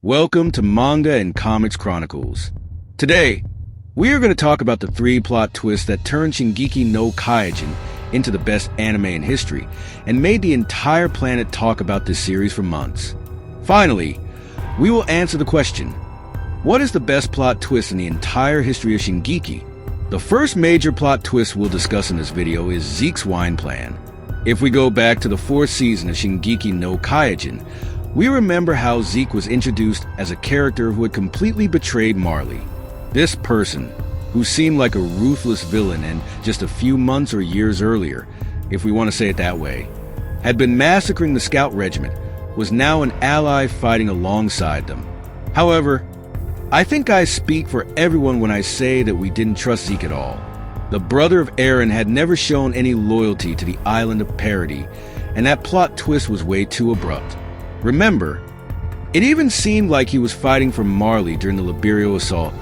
Welcome to Manga and Comics Chronicles. Today, we are going to talk about the 3 plot twists that turned Shingeki no Kyojin into the best anime in history and made the entire planet talk about this series for months. Finally, we will answer the question, what is the best plot twist in the entire history of Shingeki? The first major plot twist we'll discuss in this video is Zeke's wine plan. If we go back to the 4th season of Shingeki no Kyojin, we remember how Zeke was introduced as a character who had completely betrayed Marley. This person, who seemed like a ruthless villain and just a few months or years earlier, if we want to say it that way, had been massacring the scout regiment, was now an ally fighting alongside them. However, I think I speak for everyone when I say that we didn't trust Zeke at all. The brother of Eren had never shown any loyalty to the island of Paradis, and that plot twist was way too abrupt. Remember, it even seemed like he was fighting for Marley during the Liberio assault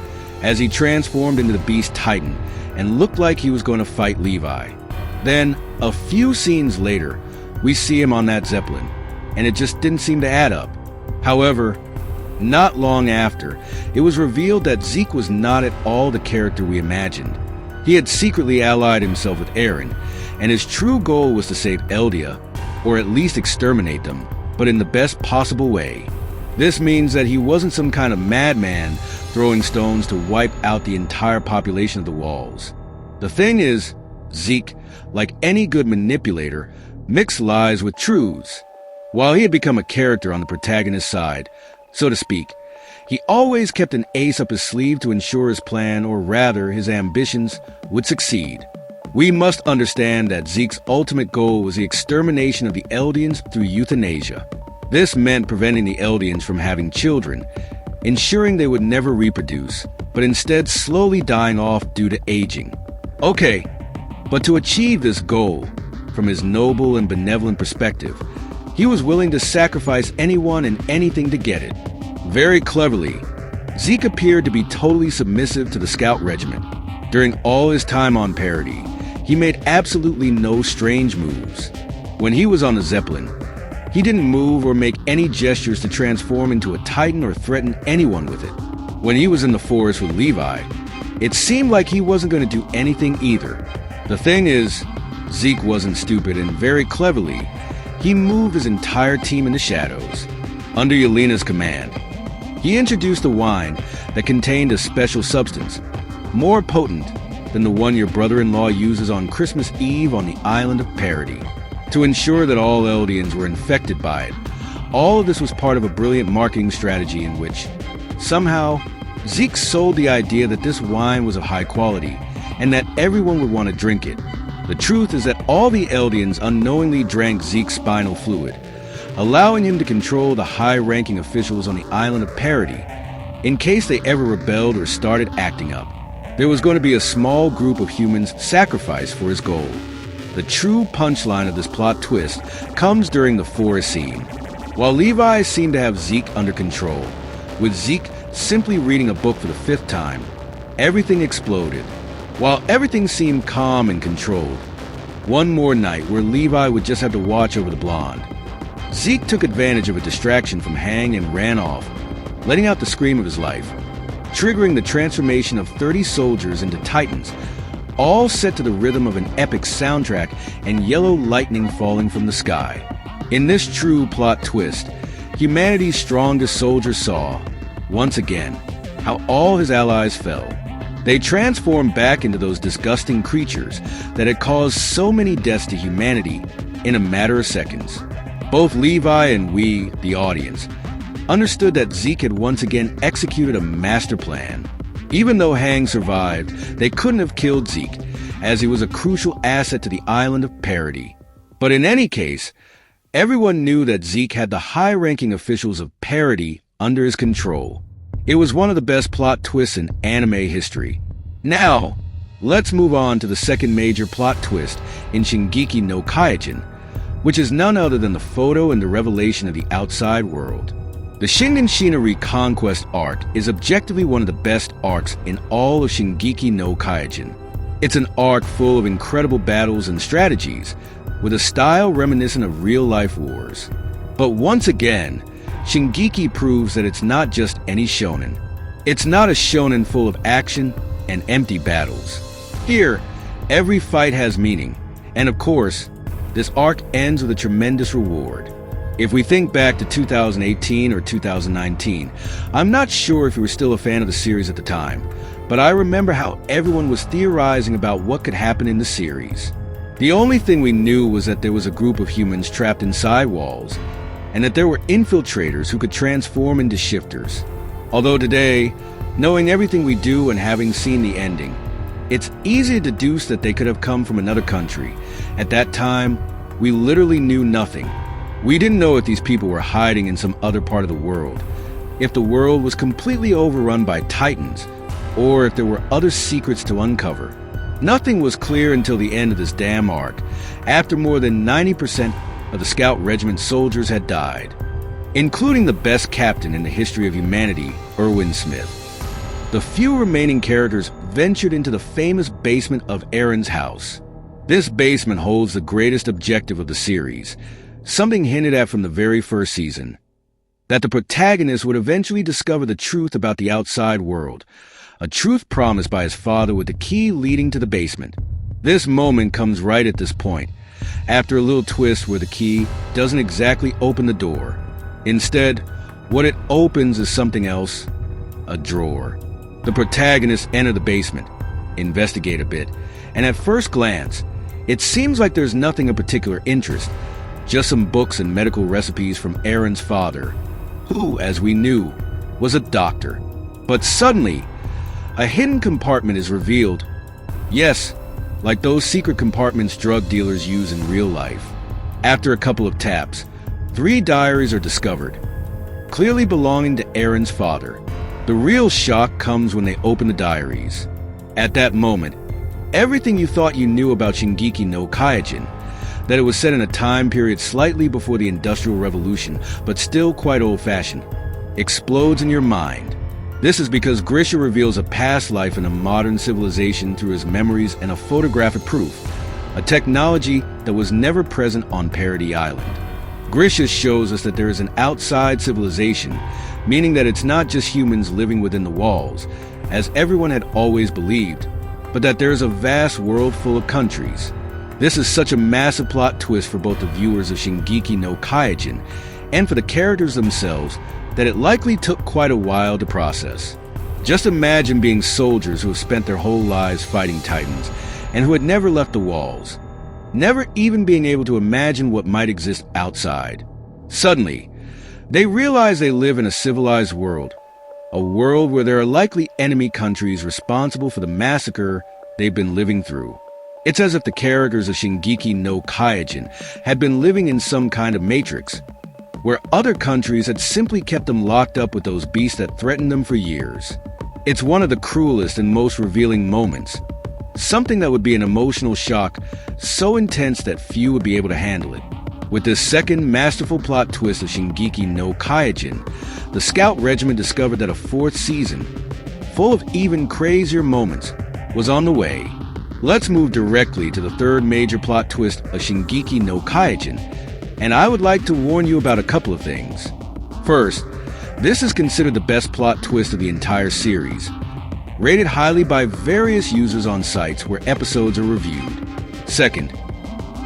as he transformed into the Beast Titan and looked like he was going to fight Levi. Then, a few scenes later, we see him on that Zeppelin, and it just didn't seem to add up. However, not long after, it was revealed that Zeke was not at all the character we imagined. He had secretly allied himself with Eren, and his true goal was to save Eldia, or at least exterminate them, but in the best possible way. This means that he wasn't some kind of madman throwing stones to wipe out the entire population of the walls. The thing is, Zeke, like any good manipulator, mixed lies with truths. While he had become a character on the protagonist's side, so to speak, he always kept an ace up his sleeve to ensure his plan, or rather his ambitions, would succeed. We must understand that Zeke's ultimate goal was the extermination of the Eldians through euthanasia. This meant preventing the Eldians from having children, ensuring they would never reproduce, but instead slowly dying off due to aging. Okay, but to achieve this goal, from his noble and benevolent perspective, he was willing to sacrifice anyone and anything to get it. Very cleverly, Zeke appeared to be totally submissive to the scout regiment. During all his time on Paradis, he made absolutely no strange moves. When he was on the Zeppelin, he didn't move or make any gestures to transform into a Titan or threaten anyone with it. When he was in the forest with Levi, it seemed like he wasn't going to do anything either. The thing is, Zeke wasn't stupid, and very cleverly, he moved his entire team in the shadows, under Yelena's command. He introduced a wine that contained a special substance, more potent than the one your brother-in-law uses on Christmas Eve on the island of Paradis, to ensure that all Eldians were infected by it. All of this was part of a brilliant marketing strategy in which, somehow, Zeke sold the idea that this wine was of high quality, and that everyone would want to drink it. The truth is that all the Eldians unknowingly drank Zeke's spinal fluid, allowing him to control the high-ranking officials on the island of Paradis, in case they ever rebelled or started acting up. There was going to be a small group of humans sacrificed for his goal. The true punchline of this plot twist comes during the forest scene. While Levi seemed to have Zeke under control, with Zeke simply reading a book for the 5th time, everything exploded. While everything seemed calm and controlled, one more night where Levi would just have to watch over the blonde, Zeke took advantage of a distraction from Hang and ran off, letting out the scream of his life, triggering the transformation of 30 soldiers into Titans, all set to the rhythm of an epic soundtrack and yellow lightning falling from the sky. In this true plot twist, humanity's strongest soldier saw, once again, how all his allies fell. They transformed back into those disgusting creatures that had caused so many deaths to humanity in a matter of seconds. Both Levi and we, the audience, understood that Zeke had once again executed a master plan. Even though Hang survived, they couldn't have killed Zeke, as he was a crucial asset to the island of Paradis. But in any case, everyone knew that Zeke had the high-ranking officials of Paradis under his control. It was one of the best plot twists in anime history. Now, let's move on to the second major plot twist in Shingeki no Kyojin, which is none other than the photo and the revelation of the outside world. The Shingen Reconquest arc is objectively one of the best arcs in all of Shingeki no Kyojin. It's an arc full of incredible battles and strategies, with a style reminiscent of real-life wars. But once again, Shingeki proves that it's not just any shonen. It's not a shonen full of action and empty battles. Here, every fight has meaning, and of course, this arc ends with a tremendous reward. If we think back to 2018 or 2019, I'm not sure if you were still a fan of the series at the time, but I remember how everyone was theorizing about what could happen in the series. The only thing we knew was that there was a group of humans trapped inside walls, and that there were infiltrators who could transform into shifters. Although today, knowing everything we do and having seen the ending, it's easy to deduce that they could have come from another country. At that time, we literally knew nothing. We didn't know if these people were hiding in some other part of the world, if the world was completely overrun by titans, or if there were other secrets to uncover. Nothing was clear until the end of this damn arc, after more than 90% of the Scout Regiment soldiers had died, including the best captain in the history of humanity, Erwin Smith. The few remaining characters ventured into the famous basement of Eren's house. This basement holds the greatest objective of the series, something hinted at from the very first season, that the protagonist would eventually discover the truth about the outside world, a truth promised by his father with the key leading to the basement. This moment comes right at this point, after a little twist where the key doesn't exactly open the door. Instead, what it opens is something else, a drawer. The protagonists enter the basement, investigate a bit, and at first glance, it seems like there's nothing of particular interest, just some books and medical recipes from Eren's father, who, as we knew, was a doctor. But suddenly, a hidden compartment is revealed. Yes, like those secret compartments drug dealers use in real life. After a couple of taps, 3 diaries are discovered, clearly belonging to Eren's father. The real shock comes when they open the diaries. At that moment, everything you thought you knew about Shingeki no Kyojin, that it was set in a time period slightly before the Industrial Revolution, but still quite old-fashioned, explodes in your mind. This is because Grisha reveals a past life in a modern civilization through his memories and a photographic proof, a technology that was never present on Paradis Island. Grisha shows us that there is an outside civilization, meaning that it's not just humans living within the walls, as everyone had always believed, but that there is a vast world full of countries. This is such a massive plot twist for both the viewers of Shingeki no Kyojin and for the characters themselves that it likely took quite a while to process. Just imagine being soldiers who have spent their whole lives fighting titans and who had never left the walls, never even being able to imagine what might exist outside. Suddenly, they realize they live in a civilized world, a world where there are likely enemy countries responsible for the massacre they've been living through. It's as if the characters of Shingeki no Kyojin had been living in some kind of matrix, where other countries had simply kept them locked up with those beasts that threatened them for years. It's one of the cruelest and most revealing moments, something that would be an emotional shock so intense that few would be able to handle it. With this second masterful plot twist of Shingeki no Kyojin, the Scout Regiment discovered that a 4th season, full of even crazier moments, was on the way. Let's move directly to the 3rd major plot twist of Shingeki no Kyojin, and I would like to warn you about a couple of things. First, this is considered the best plot twist of the entire series, rated highly by various users on sites where episodes are reviewed. Second,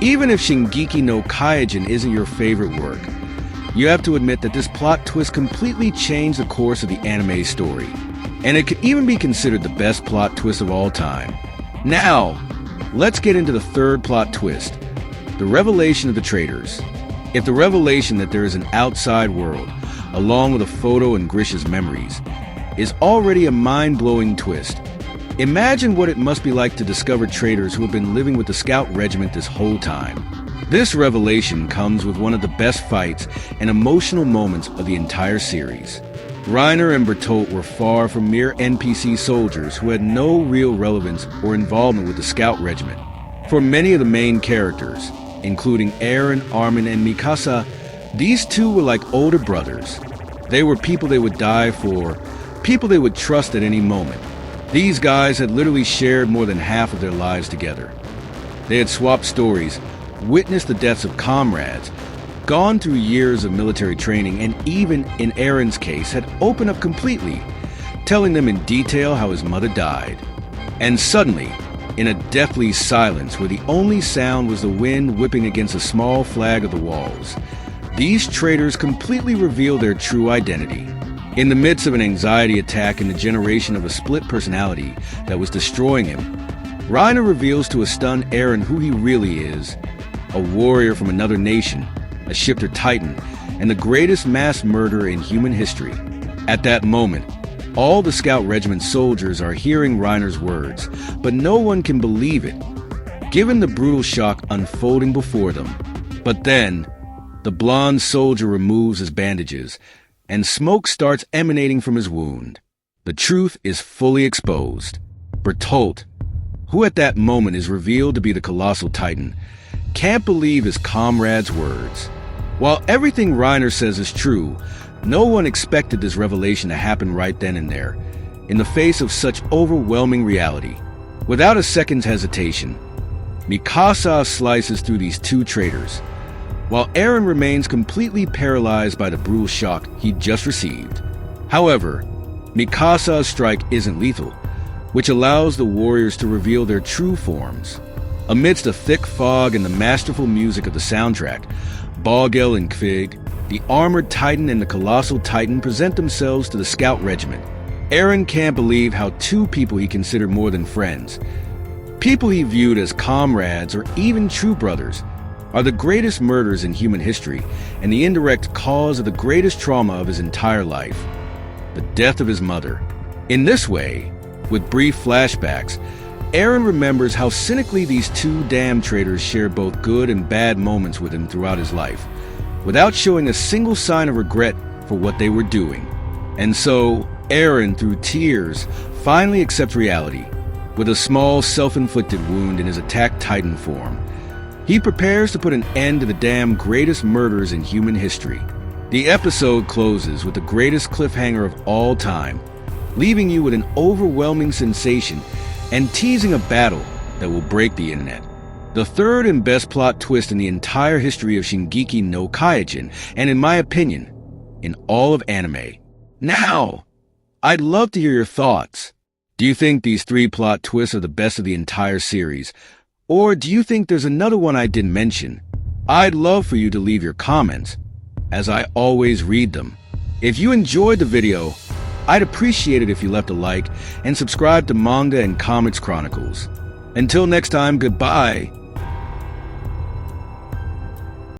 even if Shingeki no Kyojin isn't your favorite work, you have to admit that this plot twist completely changed the course of the anime story, and it could even be considered the best plot twist of all time. Now, let's get into the 3rd plot twist, the revelation of the traitors. If the revelation that there is an outside world, along with a photo and Grisha's memories, is already a mind-blowing twist, imagine what it must be like to discover traitors who have been living with the Scout Regiment this whole time. This revelation comes with one of the best fights and emotional moments of the entire series. Reiner and Bertolt were far from mere NPC soldiers who had no real relevance or involvement with the Scout Regiment. For many of the main characters, including Eren, Armin, and Mikasa, these two were like older brothers. They were people they would die for, people they would trust at any moment. These guys had literally shared more than half of their lives together. They had swapped stories, witnessed the deaths of comrades, gone through years of military training and even, in Eren's case, had opened up completely, telling them in detail how his mother died. And suddenly, in a deathly silence where the only sound was the wind whipping against a small flag of the walls, these traitors completely reveal their true identity. In the midst of an anxiety attack and the generation of a split personality that was destroying him, Reiner reveals to a stunned Eren who he really is: a warrior from another nation, a shifter titan, and the greatest mass murderer in human history. At that moment, all the Scout Regiment soldiers are hearing Reiner's words, but no one can believe it, given the brutal shock unfolding before them. But then, the blonde soldier removes his bandages, and smoke starts emanating from his wound. The truth is fully exposed. Bertolt, who at that moment is revealed to be the Colossal Titan, can't believe his comrade's words. While everything Reiner says is true, no one expected this revelation to happen right then and there, in the face of such overwhelming reality. Without a second's hesitation, Mikasa slices through these two traitors, while Eren remains completely paralyzed by the brutal shock he'd just received. However, Mikasa's strike isn't lethal, which allows the warriors to reveal their true forms. Amidst a thick fog and the masterful music of the soundtrack, Bogel and Kvig, the armored titan and the colossal titan, present themselves to the Scout Regiment. Eren can't believe how two people he considered more than friends, people he viewed as comrades or even true brothers, are the greatest murders in human history and the indirect cause of the greatest trauma of his entire life: the death of his mother. In this way, with brief flashbacks, Eren remembers how cynically these two damn traitors shared both good and bad moments with him throughout his life, without showing a single sign of regret for what they were doing. And so, Eren, through tears, finally accepts reality. With a small self-inflicted wound in his attacked Titan form, he prepares to put an end to the damn greatest murders in human history. The episode closes with the greatest cliffhanger of all time, leaving you with an overwhelming sensation and teasing a battle that will break the internet. The third and best plot twist in the entire history of Shingeki no Kyojin, and in my opinion, in all of anime. Now, I'd love to hear your thoughts. Do you think these three plot twists are the best of the entire series? Or do you think there's another one I didn't mention? I'd love for you to leave your comments, as I always read them. If you enjoyed the video, I'd appreciate it if you left a like and subscribe to Manga and Comics Chronicles. Until next time, goodbye.